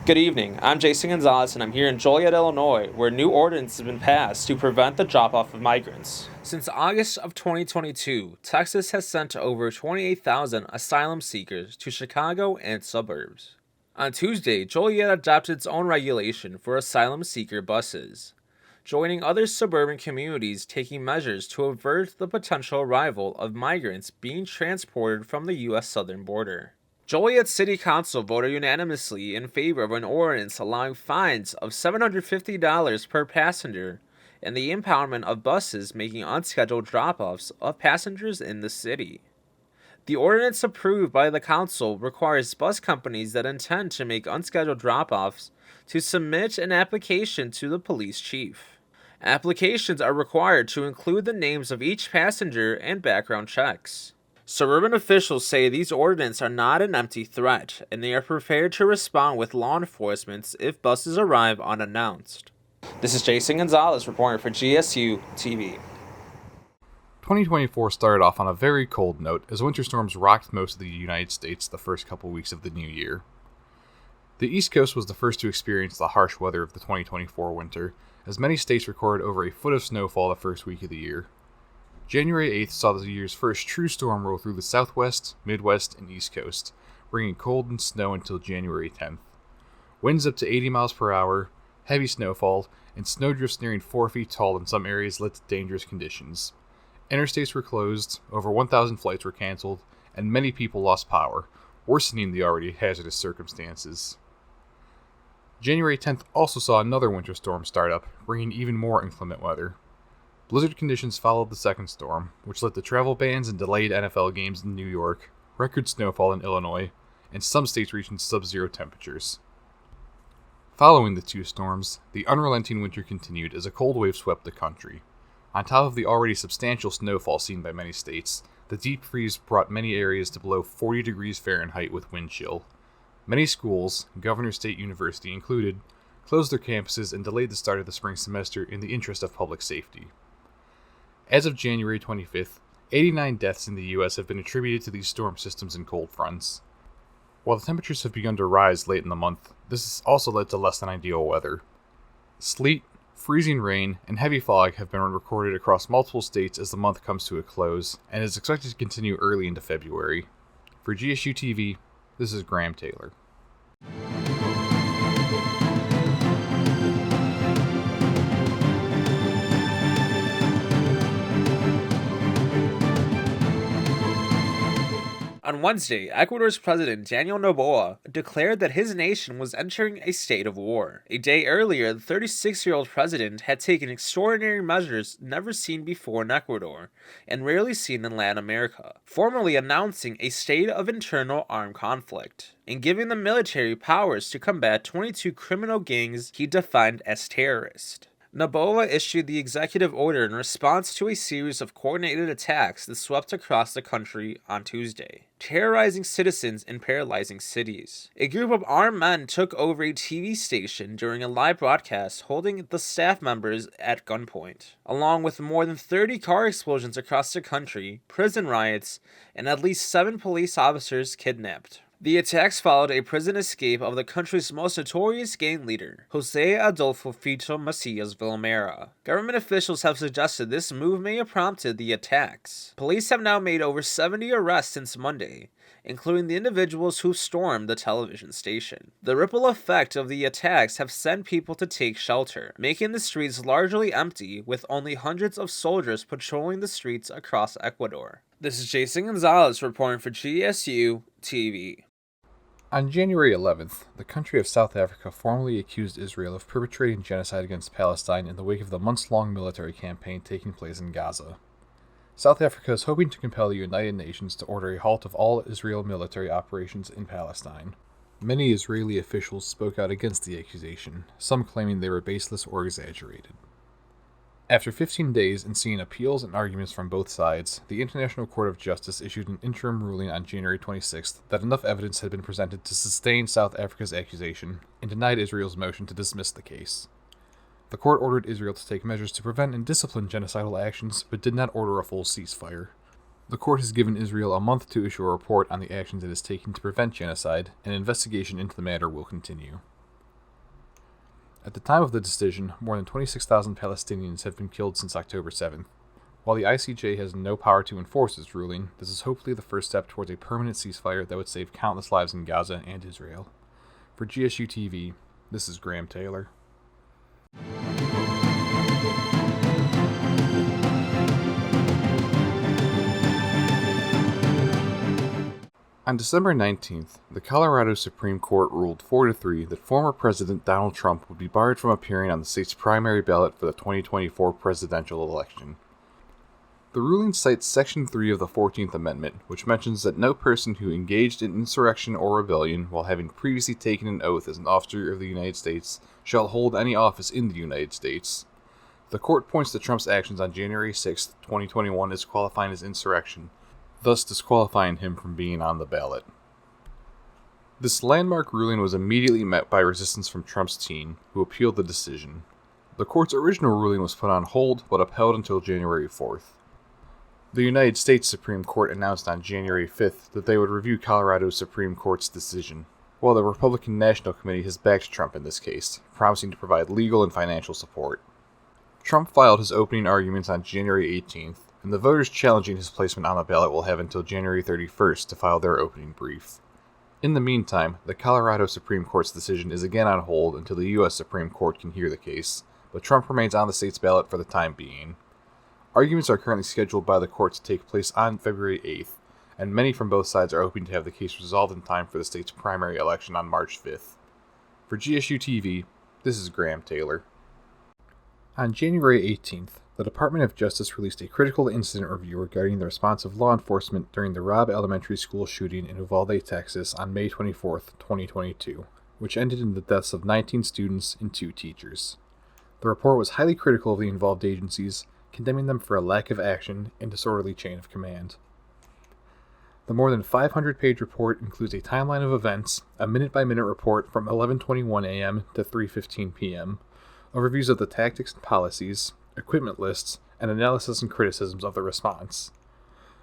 Good evening. I'm Jason Gonzalez, and I'm here in Joliet, Illinois, where a new ordinance has been passed to prevent the drop-off of migrants. Since August of 2022, Texas has sent over 28,000 asylum seekers to Chicago and its suburbs. On Tuesday, Joliet adopted its own regulation for asylum seeker buses, joining other suburban communities taking measures to avert the potential arrival of migrants being transported from the U.S. southern border. Joliet City Council voted unanimously in favor of an ordinance allowing fines of $750 per passenger and the impoundment of buses making unscheduled drop-offs of passengers in the city. The ordinance approved by the council requires bus companies that intend to make unscheduled drop-offs to submit an application to the police chief. Applications are required to include the names of each passenger and background checks. Suburban officials say these ordinances are not an empty threat, and they are prepared to respond with law enforcement if buses arrive unannounced. This is Jason Gonzalez reporting for GSUTV. 2024 started off on a very cold note as winter storms rocked most of the United States the first couple weeks of the new year. The East Coast was the first to experience the harsh weather of the 2024 winter, as many states recorded over a foot of snowfall the first week of the year. January 8th saw the year's first true storm roll through the Southwest, Midwest, and East Coast, bringing cold and snow until January 10th. Winds up to 80 miles per hour, heavy snowfall, and snowdrifts nearing 4 feet tall in some areas led to dangerous conditions. Interstates were closed, over 1,000 flights were canceled, and many people lost power, worsening the already hazardous circumstances. January 10th also saw another winter storm start up, bringing even more inclement weather. Blizzard conditions followed the second storm, which led to travel bans and delayed NFL games in New York, record snowfall in Illinois, and some states reaching sub-zero temperatures. Following the two storms, the unrelenting winter continued as a cold wave swept the country. On top of the already substantial snowfall seen by many states, the deep freeze brought many areas to below 40 degrees Fahrenheit with wind chill. Many schools, Governor State University included, closed their campuses and delayed the start of the spring semester in the interest of public safety. As of January 25th, 89 deaths in the U.S. have been attributed to these storm systems and cold fronts. While the temperatures have begun to rise late in the month, this has also led to less than ideal weather. Sleet, freezing rain, and heavy fog have been recorded across multiple states as the month comes to a close, and is expected to continue early into February. For GSUTV, this is Graham Taylor. On Wednesday, Ecuador's President Daniel Noboa declared that his nation was entering a state of war. A day earlier, the 36-year-old president had taken extraordinary measures never seen before in Ecuador and rarely seen in Latin America, formally announcing a state of internal armed conflict and giving the military powers to combat 22 criminal gangs he defined as terrorist. Noboa issued the executive order in response to a series of coordinated attacks that swept across the country on Tuesday, terrorizing citizens and paralyzing cities. A group of armed men took over a TV station during a live broadcast, holding the staff members at gunpoint, along with more than 30 car explosions across the country, prison riots, and at least 7 police officers kidnapped. The attacks followed a prison escape of the country's most notorious gang leader, Jose Adolfo Fito Macias Villamera. Government officials have suggested this move may have prompted the attacks. Police have now made over 70 arrests since Monday, including the individuals who stormed the television station. The ripple effect of the attacks have sent people to take shelter, making the streets largely empty with only hundreds of soldiers patrolling the streets across Ecuador. This is Jason Gonzalez reporting for GSU-TV. On January 11th, the country of South Africa formally accused Israel of perpetrating genocide against Palestine in the wake of the months-long military campaign taking place in Gaza. South Africa is hoping to compel the United Nations to order a halt of all Israel military operations in Palestine. Many Israeli officials spoke out against the accusation, some claiming they were baseless or exaggerated. After 15 days and seeing appeals and arguments from both sides, the International Court of Justice issued an interim ruling on January 26th that enough evidence had been presented to sustain South Africa's accusation and denied Israel's motion to dismiss the case. The court ordered Israel to take measures to prevent and discipline genocidal actions, but did not order a full ceasefire. The court has given Israel a month to issue a report on the actions it is taking to prevent genocide, and an investigation into the matter will continue. At the time of the decision, more than 26,000 Palestinians have been killed since October 7th. While the ICJ has no power to enforce its ruling, this is hopefully the first step towards a permanent ceasefire that would save countless lives in Gaza and Israel. For GSUTV, this is Graham Taylor. On December 19th, the Colorado Supreme Court ruled 4-3 that former President Donald Trump would be barred from appearing on the state's primary ballot for the 2024 presidential election. The ruling cites Section 3 of the 14th Amendment, which mentions that no person who engaged in insurrection or rebellion while having previously taken an oath as an officer of the United States shall hold any office in the United States. The court points to Trump's actions on January 6, 2021 as qualifying as insurrection, thus disqualifying him from being on the ballot. This landmark ruling was immediately met by resistance from Trump's team, who appealed the decision. The court's original ruling was put on hold, but upheld until January 4th. The United States Supreme Court announced on January 5th that they would review Colorado's Supreme Court's decision, while the Republican National Committee has backed Trump in this case, promising to provide legal and financial support. Trump filed his opening arguments on January 18th, and the voters challenging his placement on the ballot will have until January 31st to file their opening brief. In the meantime, the Colorado Supreme Court's decision is again on hold until the U.S. Supreme Court can hear the case, but Trump remains on the state's ballot for the time being. Arguments are currently scheduled by the court to take place on February 8th, and many from both sides are hoping to have the case resolved in time for the state's primary election on March 5th. For GSU-TV, this is Graham Taylor. On January 18th, the Department of Justice released a critical incident review regarding the response of law enforcement during the Robb Elementary School shooting in Uvalde, Texas on May 24, 2022, which ended in the deaths of 19 students and 2 teachers. The report was highly critical of the involved agencies, condemning them for a lack of action and disorderly chain of command. The more than 500-page report includes a timeline of events, a minute-by-minute report from 11:21 a.m. to 3:15 p.m., overviews of the tactics and policies, equipment lists, and analysis and criticisms of the response.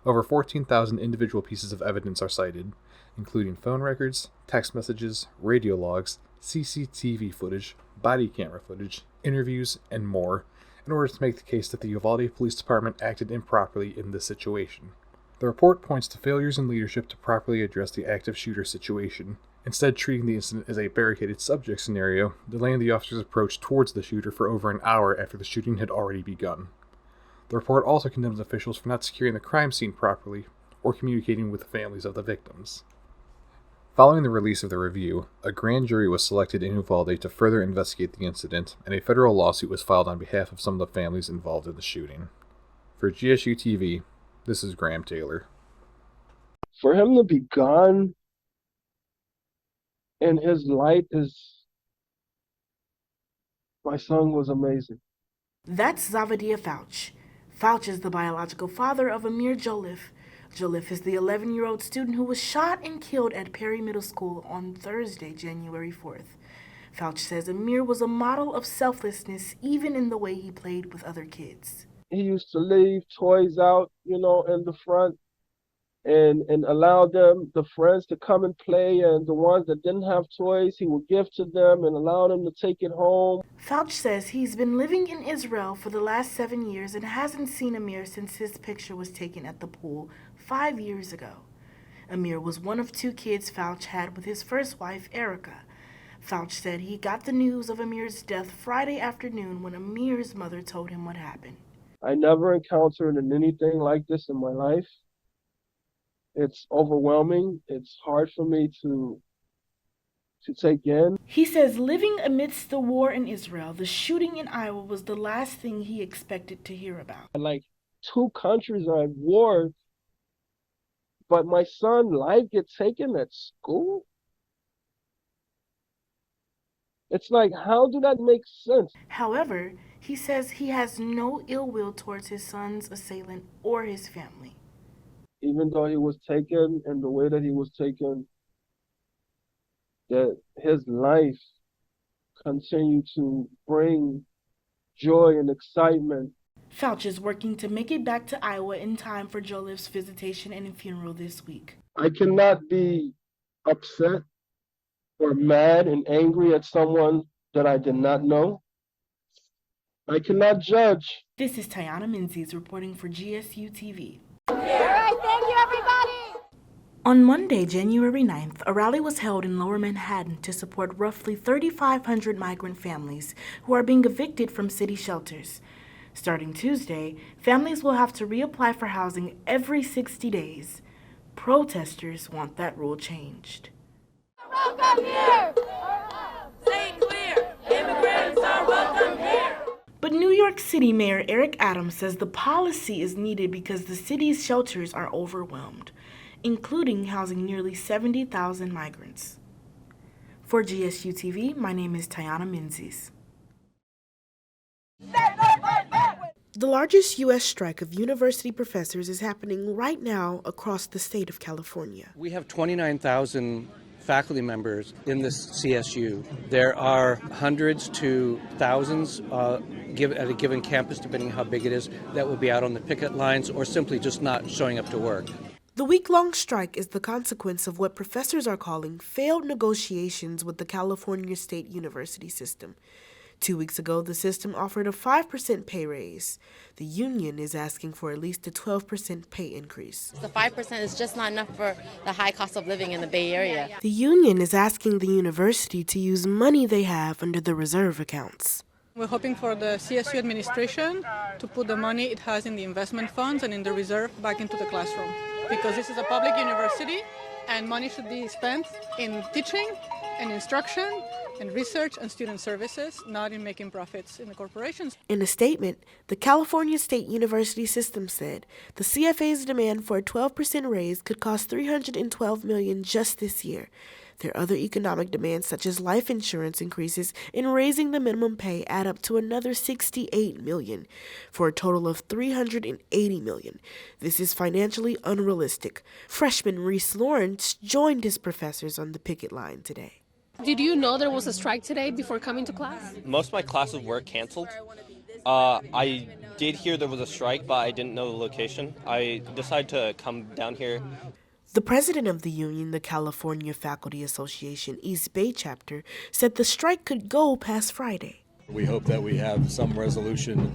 Over 14,000 individual pieces of evidence are cited, including phone records, text messages, radio logs, CCTV footage, body camera footage, interviews, and more, in order to make the case that the Uvalde Police Department acted improperly in this situation. The report points to failures in leadership to properly address the active shooter situation, instead treating the incident as a barricaded subject scenario, delaying the officer's approach towards the shooter for over an hour after the shooting had already begun. The report also condemns officials for not securing the crime scene properly or communicating with the families of the victims. Following the release of the review, a grand jury was selected in Uvalde to further investigate the incident, and a federal lawsuit was filed on behalf of some of the families involved in the shooting. For GSU-TV, this is Graham Taylor. For him to be gone and his light my son was amazing. That's Zavadia Fauch. Fauch is the biological father of Amir Joliffe. Joliffe is the 11-year-old student who was shot and killed at Perry Middle School on Thursday, January 4th. Fauch says Amir was a model of selflessness even in the way he played with other kids. He used to leave toys out, in the front and allow the friends to come and play, and the ones that didn't have toys, he would give to them and allow them to take it home. Fauch says he's been living in Israel for the last 7 years and hasn't seen Amir since his picture was taken at the pool 5 years ago. Amir was one of 2 kids Fauch had with his first wife, Erica. Fauch said he got the news of Amir's death Friday afternoon when Amir's mother told him what happened. I never encountered anything like this in my life. It's overwhelming. It's hard for me to take in. He says living amidst the war in Israel, the shooting in Iowa was the last thing he expected to hear about. Like 2 countries are at war, but my son's life gets taken at school? It's like, how do that make sense? However, he says he has no ill will towards his son's assailant or his family. Even though he was taken and the way that he was taken, that his life continued to bring joy and excitement. Fauch is working to make it back to Iowa in time for Joliffe's visitation and funeral this week. I cannot be upset or mad and angry at someone that I did not know. I cannot judge. This is Tyona Menzies reporting for GSUTV. All right, thank you, everybody. On Monday, January 9th, a rally was held in Lower Manhattan to support roughly 3,500 migrant families who are being evicted from city shelters. Starting Tuesday, families will have to reapply for housing every 60 days. Protesters want that rule changed. Welcome here. Say clear. Immigrants are welcome here. But New York City Mayor Eric Adams says the policy is needed because the city's shelters are overwhelmed, including housing nearly 70,000 migrants. For GSUTV, my name is Tyona Menzies. The largest U.S. strike of university professors is happening right now across the state of California. We have 29,000 faculty members in this CSU. There are hundreds to thousands at a given campus, depending on how big it is, that will be out on the picket lines or simply just not showing up to work. The week-long strike is the consequence of what professors are calling failed negotiations with the California State University system. 2 weeks ago, the system offered a 5% pay raise. The union is asking for at least a 12% pay increase. The 5% is just not enough for the high cost of living in the Bay Area. The union is asking the university to use money they have under the reserve accounts. We're hoping for the CSU administration to put the money it has in the investment funds and in the reserve back into the classroom, because this is a public university and money should be spent in teaching and instruction and research and student services, not in making profits in the corporations. In a statement, the California State University system said the CFA's demand for a 12% raise could cost $312 million just this year. Their other economic demands, such as life insurance increases and raising the minimum pay, add up to another $68 million, for a total of $380 million. This is financially unrealistic. Freshman Reese Lawrence joined his professors on the picket line today. Did you know there was a strike today before coming to class? Most of my classes were canceled. I did hear there was a strike, but I didn't know the location. I decided to come down here. The president of the union, the California Faculty Association East Bay chapter, said the strike could go past Friday. We hope that we have some resolution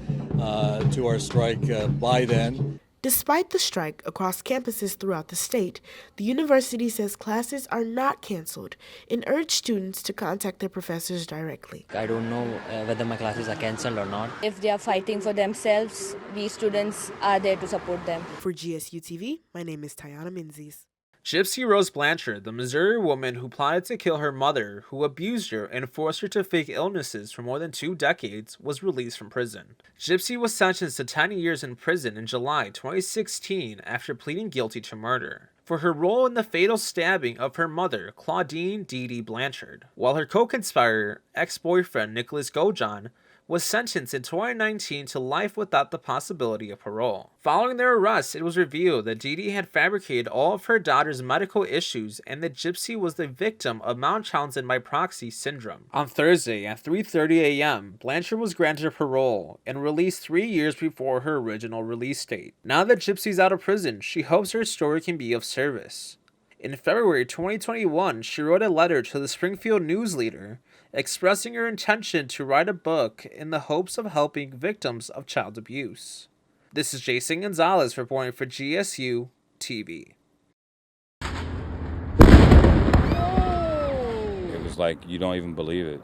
to our strike by then. Despite the strike across campuses throughout the state, the university says classes are not canceled and urged students to contact their professors directly. I don't know whether my classes are canceled or not. If they are fighting for themselves, we students are there to support them. For GSUTV, my name is Tyona Menzies. Gypsy Rose Blanchard, the Missouri woman who plotted to kill her mother, who abused her and forced her to fake illnesses for more than 2 decades, was released from prison. Gypsy was sentenced to 10 years in prison in July 2016 after pleading guilty to murder for her role in the fatal stabbing of her mother, Claudine Dee Dee Blanchard, while her co-conspirator, ex-boyfriend Nicholas Gojan, was sentenced in 2019 to life without the possibility of parole. Following their arrest, it was revealed that Dee Dee had fabricated all of her daughter's medical issues and that Gypsy was the victim of Munchausen by proxy syndrome. On Thursday at 3:30 a.m., Blanchard was granted parole and released 3 years before her original release date. Now that Gypsy's out of prison, she hopes her story can be of service. In February 2021, she wrote a letter to the Springfield News Leader expressing her intention to write a book in the hopes of helping victims of child abuse. This is Jason Gonzalez reporting for GSU TV. It was like, you don't even believe it.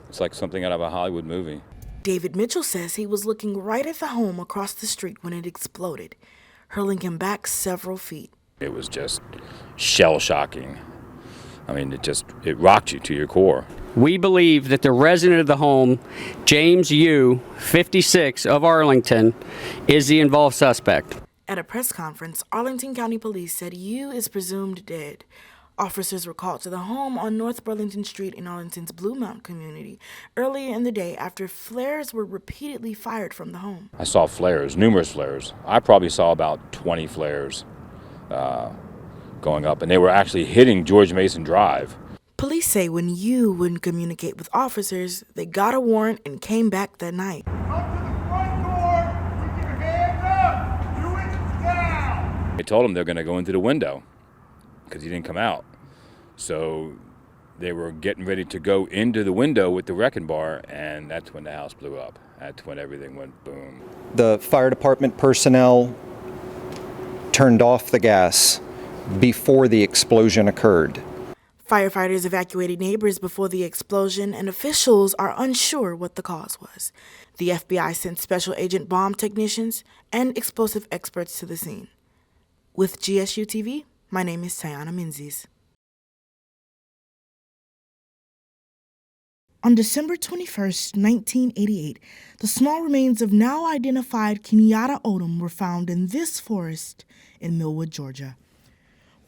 It's like something out of a Hollywood movie. David Mitchell says he was looking right at the home across the street when it exploded, hurling him back several feet. It was just shell-shocking. I mean, it rocked you to your core. We believe that the resident of the home, James Yu, 56, of Arlington, is the involved suspect. At a press conference, Arlington County Police said Yu is presumed dead. Officers were called to the home on North Burlington Street in Arlington's Blue Mount community earlier in the day after flares were repeatedly fired from the home. I saw flares, numerous flares. I probably saw about 20 flares going up, and they were actually hitting George Mason Drive. Police say when Yu wouldn't communicate with officers, they got a warrant and came back that night. Come to the front door with your hands up. Do it now. They told him they're going to go into the window because he didn't come out. So They were getting ready to go into the window with the wrecking bar, and that's when the house blew up. That's when everything went boom. The fire department personnel turned off the gas before the explosion occurred. Firefighters evacuated neighbors before the explosion, and officials are unsure what the cause was. The FBI sent special agent bomb technicians and explosive experts to the scene. With GSUTV, my name is Tyona Menzies. On December 21st, 1988, the small remains of now identified Kenyatta Odom were found in this forest in Millwood, Georgia.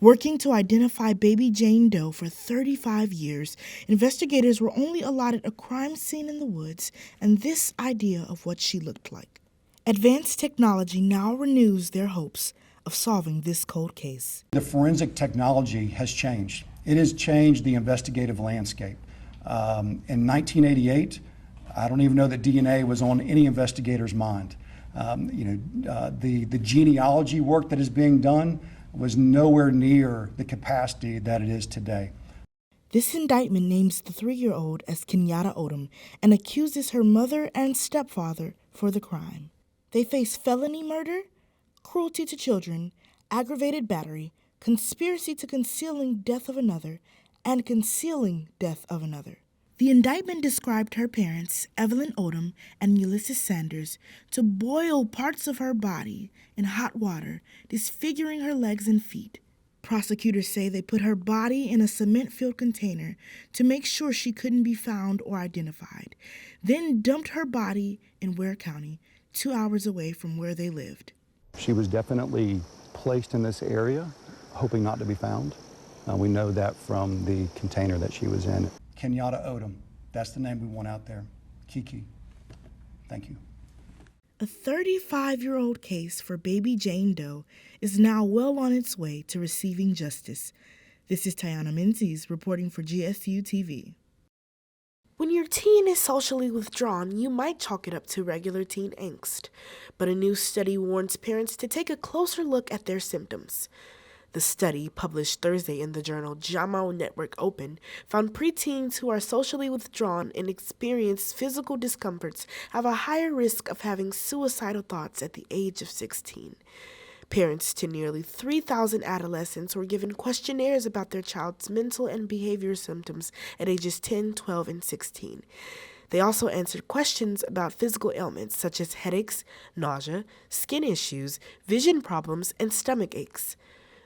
Working to identify baby Jane Doe for 35 years, investigators were only allotted a crime scene in the woods and this idea of what she looked like. Advanced technology now renews their hopes of solving this cold case. The forensic technology has changed. It has changed the investigative landscape. In 1988, I don't even know that DNA was on any investigator's mind. The genealogy work that is being done was nowhere near the capacity that it is today. This indictment names the 3-year-old as Kenyatta Odom and accuses her mother and stepfather for the crime. They face felony murder, cruelty to children, aggravated battery, conspiracy to concealing death of another, and concealing death of another. The indictment described her parents, Evelyn Odom and Ulysses Sanders, to boil parts of her body in hot water, disfiguring her legs and feet. Prosecutors say they put her body in a cement-filled container to make sure she couldn't be found or identified, then dumped her body in Ware County, 2 hours away from where they lived. She was definitely placed in this area, hoping not to be found. We know that from the container that she was in. Kenyatta Odom, that's the name we want out there. Kiki. Thank you. A 35-year-old case for baby Jane Doe is now well on its way to receiving justice. This is Tyona Menzies reporting for GSUTV. When your teen is socially withdrawn, you might chalk it up to regular teen angst. But a new study warns parents to take a closer look at their symptoms. The study, published Thursday in the journal JAMA Network Open, found preteens who are socially withdrawn and experience physical discomforts have a higher risk of having suicidal thoughts at the age of 16. Parents to nearly 3,000 adolescents were given questionnaires about their child's mental and behavior symptoms at ages 10, 12, and 16. They also answered questions about physical ailments such as headaches, nausea, skin issues, vision problems, and stomach aches.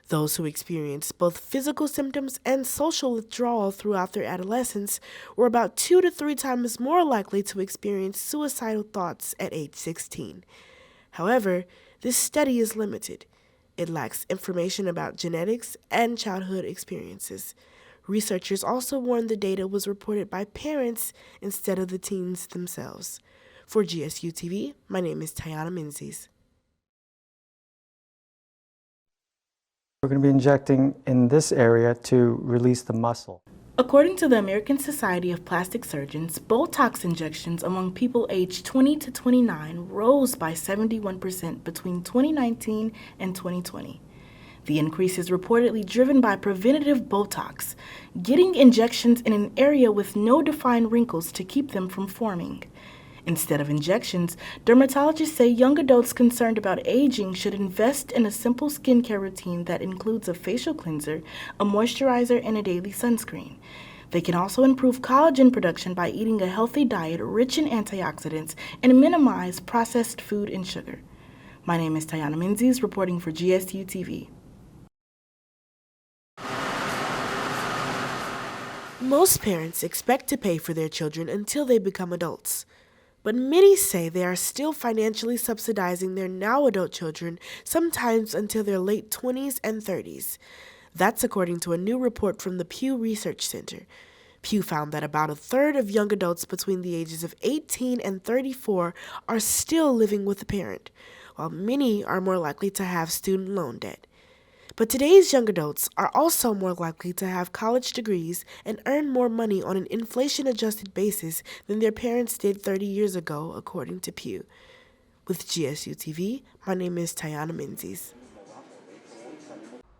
Those who experienced both physical symptoms and social withdrawal throughout their adolescence were about 2 to 3 times more likely to experience suicidal thoughts at age 16. However, this study is limited. It lacks information about genetics and childhood experiences. Researchers also warned the data was reported by parents instead of the teens themselves. For GSUTV, my name is Tyona Menzies. We're going to be injecting in this area to release the muscle. According to the American Society of Plastic Surgeons, Botox injections among people aged 20 to 29 rose by 71% between 2019 and 2020. The increase is reportedly driven by preventative Botox, getting injections in an area with no defined wrinkles to keep them from forming. Instead of injections, dermatologists say young adults concerned about aging should invest in a simple skincare routine that includes a facial cleanser, a moisturizer, and a daily sunscreen. They can also improve collagen production by eating a healthy diet rich in antioxidants and minimize processed food and sugar. My name is Tyona Menzies reporting for GSUTV. Most parents expect to pay for their children until they become adults. But many say they are still financially subsidizing their now adult children, sometimes until their late 20s and 30s. That's according to a new report from the Pew Research Center. Pew found that about a third of young adults between the ages of 18 and 34 are still living with a parent, while many are more likely to have student loan debt. But today's young adults are also more likely to have college degrees and earn more money on an inflation-adjusted basis than their parents did 30 years ago, according to Pew. With GSUTV, my name is Tyona Menzies.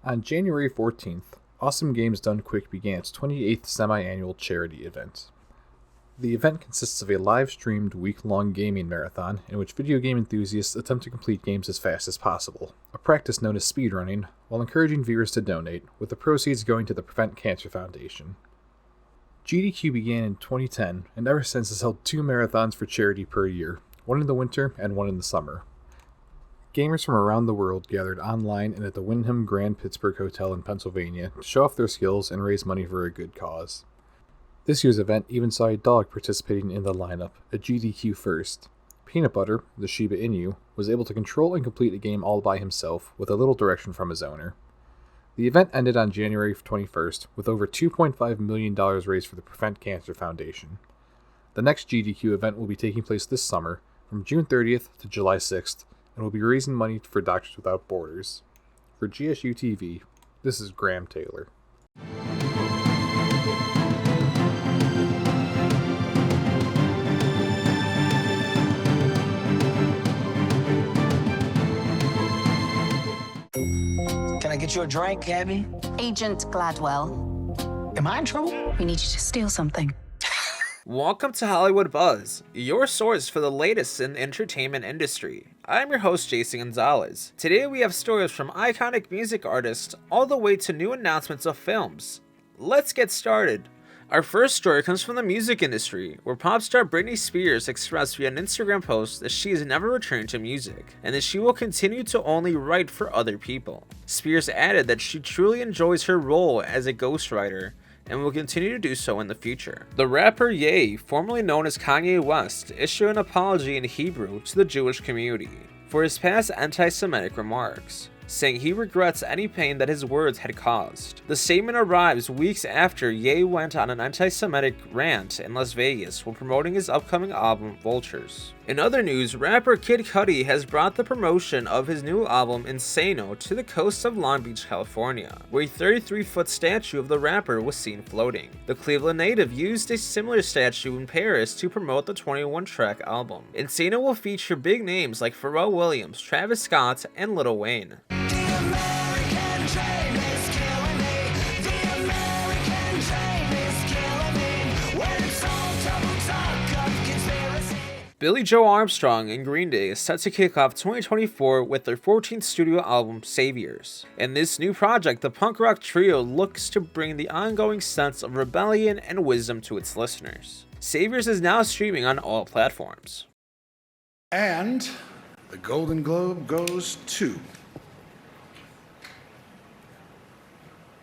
On January 14th, Awesome Games Done Quick began its 28th semi-annual charity event. The event consists of a live-streamed week-long gaming marathon in which video game enthusiasts attempt to complete games as fast as possible, a practice known as speedrunning, while encouraging viewers to donate, with the proceeds going to the Prevent Cancer Foundation. GDQ began in 2010 and ever since has held 2 marathons for charity per year, one in the winter and one in the summer. Gamers from around the world gathered online and at the Wyndham Grand Pittsburgh Hotel in Pennsylvania to show off their skills and raise money for a good cause. This year's event even saw a dog participating in the lineup, a GDQ first. Peanut Butter, the Shiba Inu, was able to control and complete a game all by himself with a little direction from his owner. The event ended on January 21st with over $2.5 million raised for the Prevent Cancer Foundation. The next GDQ event will be taking place this summer, from June 30th to July 6th, and will be raising money for Doctors Without Borders. For GSUTV, this is Graham Taylor. Can I get you a drink, Gabby? Agent Gladwell. Am I in trouble? We need you to steal something. Welcome to Hollywood Buzz, your source for the latest in the entertainment industry. I'm your host, Jason Gonzalez. Today we have stories from iconic music artists all the way to new announcements of films. Let's get started. Our first story comes from the music industry, where pop star Britney Spears expressed via an Instagram post that she has never returned to music, and that she will continue to only write for other people. Spears added that she truly enjoys her role as a ghostwriter, and will continue to do so in the future. The rapper Ye, formerly known as Kanye West, issued an apology in Hebrew to the Jewish community for his past anti-Semitic remarks, saying he regrets any pain that his words had caused. The statement arrives weeks after Ye went on an anti-Semitic rant in Las Vegas while promoting his upcoming album, Vultures. In other news, rapper Kid Cudi has brought the promotion of his new album, Insano, to the coast of Long Beach, California, where a 33-foot statue of the rapper was seen floating. The Cleveland native used a similar statue in Paris to promote the 21-track album. Insano will feature big names like Pharrell Williams, Travis Scott, and Lil Wayne. Billie Joe Armstrong and Green Day is set to kick off 2024 with their 14th studio album, Saviors. In this new project, the punk rock trio looks to bring the ongoing sense of rebellion and wisdom to its listeners. Saviors is now streaming on all platforms. And the Golden Globe goes to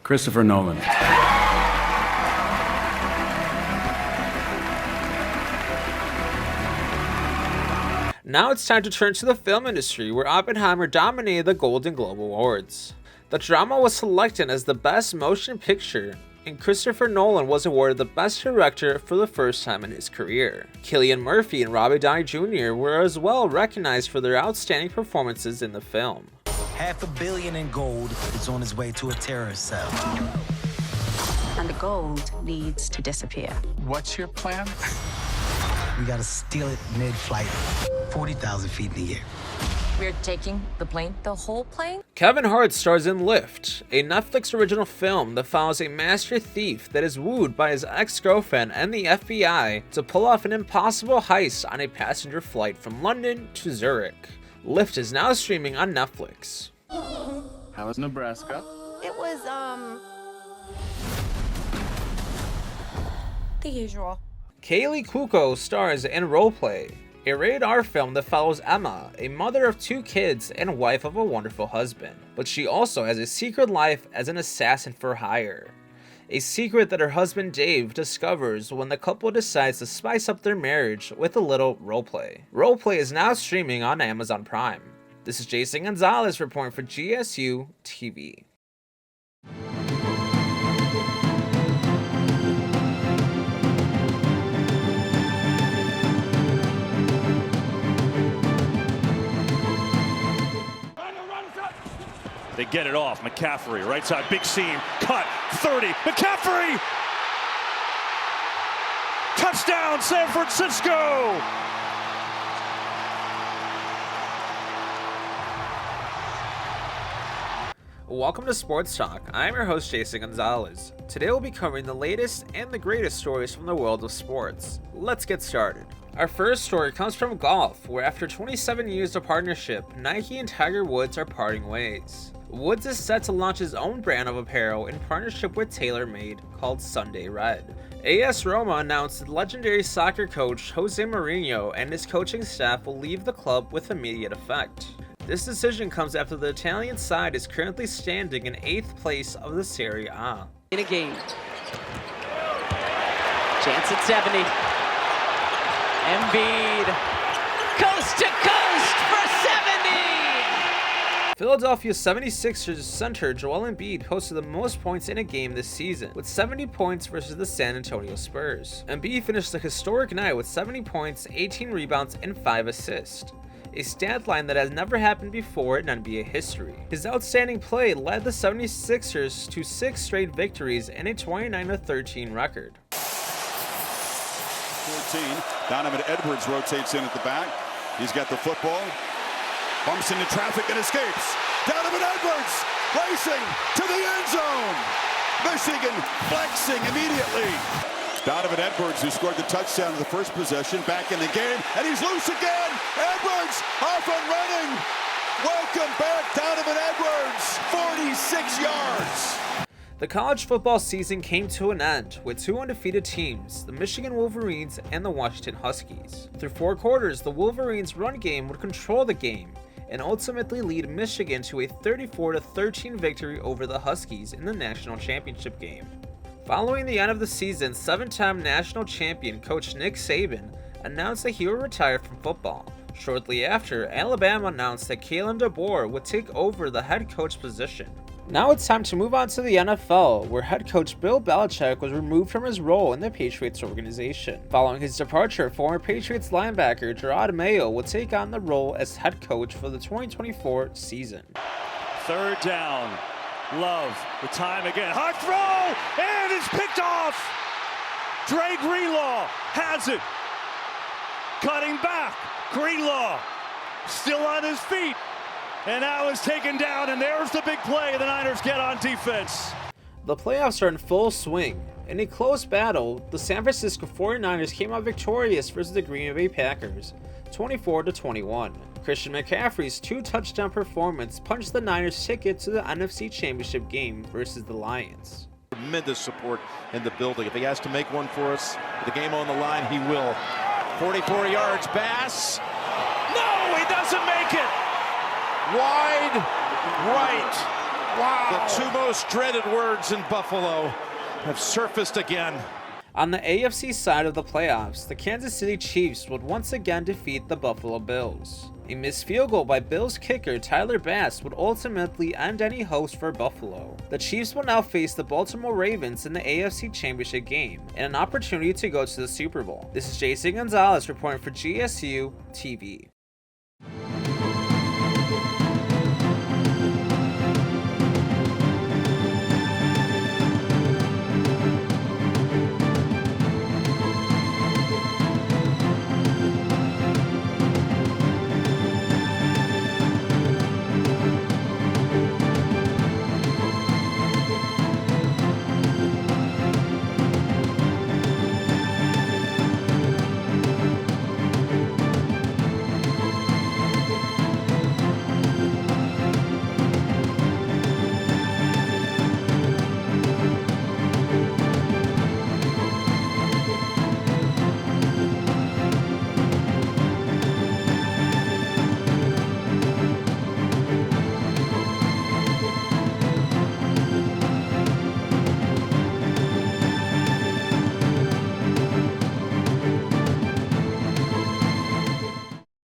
Christopher Nolan. Now it's time to turn to the film industry, where Oppenheimer dominated the Golden Globe Awards. The drama was selected as the Best Motion Picture, and Christopher Nolan was awarded the Best Director for the first time in his career. Cillian Murphy and Robert Downey Jr. were as well recognized for their outstanding performances in the film. $500 million in gold is on its way to a terrorist cell. And the gold needs to disappear. What's your plan? We gotta steal it mid-flight, 40,000 feet in the air. We're taking the plane, the whole plane? Kevin Hart stars in Lift, a Netflix original film that follows a master thief that is wooed by his ex-girlfriend and the FBI to pull off an impossible heist on a passenger flight from London to Zurich. Lift is now streaming on Netflix. How was Nebraska? It was, the usual. Kaylee Cuoco stars in Roleplay, a rated R film that follows Emma, a mother of 2 kids and wife of a wonderful husband. But she also has a secret life as an assassin for hire. A secret that her husband Dave discovers when the couple decides to spice up their marriage with a little roleplay. Roleplay is now streaming on Amazon Prime. This is Jason Gonzalez reporting for GSU TV. They get it off. McCaffrey, right side, big seam, cut, 30. McCaffrey! Touchdown, San Francisco! Welcome to Sports Talk. I'm your host, Jason Gonzalez. Today we'll be covering the latest and the greatest stories from the world of sports. Let's get started. Our first story comes from golf, where after 27 years of partnership, Nike and Tiger Woods are parting ways. Woods is set to launch his own brand of apparel in partnership with TaylorMade called Sunday Red. AS Roma announced that legendary soccer coach Jose Mourinho and his coaching staff will leave the club with immediate effect. This decision comes after the Italian side is currently standing in 8th place of the Serie A. In a game. Chance at 70. Embiid. Coast to coast for 70! Philadelphia 76ers center Joel Embiid posted the most points in a game this season, with 70 points versus the San Antonio Spurs. Embiid finished a historic night with 70 points, 18 rebounds, and 5 assists. A stat line that has never happened before in NBA history. His outstanding play led the 76ers to 6 straight victories and a 29-13 record. 14, Donovan Edwards rotates in at the back. He's got the football, bumps into traffic and escapes. Donovan Edwards racing to the end zone. Michigan flexing immediately. Donovan Edwards, who scored the touchdown in the first possession, back in the game, and he's loose again. Edwards off and running. Welcome back, Donovan Edwards, 46 yards. The college football season came to an end with 2 undefeated teams, the Michigan Wolverines and the Washington Huskies. Through 4 quarters, the Wolverines' run game would control the game and ultimately lead Michigan to a 34-13 victory over the Huskies in the national championship game. Following the end of the season, 7-time national champion coach Nick Saban announced that he would retire from football. Shortly after, Alabama announced that Kalen DeBoer would take over the head coach position. Now it's time to move on to the NFL, where head coach Bill Belichick was removed from his role in the Patriots organization. Following his departure, former Patriots linebacker Gerard Mayo will take on the role as head coach for the 2024 season. 3rd down. Love, the time again. Hard throw, and it's picked off. Dre Greenlaw has it. Cutting back. Greenlaw still on his feet. And now is taken down, and there's the big play the Niners get on defense. The playoffs are in full swing. In a close battle, the San Francisco 49ers came out victorious versus the Green Bay Packers, 24-21. Christian McCaffrey's 2-touchdown performance punched the Niners' ticket to the NFC Championship game versus the Lions. Tremendous support in the building. If he has to make one for us, with the game on the line, he will. 44 yards, Bass. No, he doesn't make it. Wide right. Wow. The 2 most dreaded words in Buffalo have surfaced again. On the AFC side of the playoffs, the Kansas City Chiefs would once again defeat the Buffalo Bills. A missed field goal by Bills kicker Tyler Bass would ultimately end any hopes for Buffalo. The Chiefs will now face the Baltimore Ravens in the AFC Championship game and an opportunity to go to the Super Bowl. This is Jason Gonzalez reporting for GSUTV.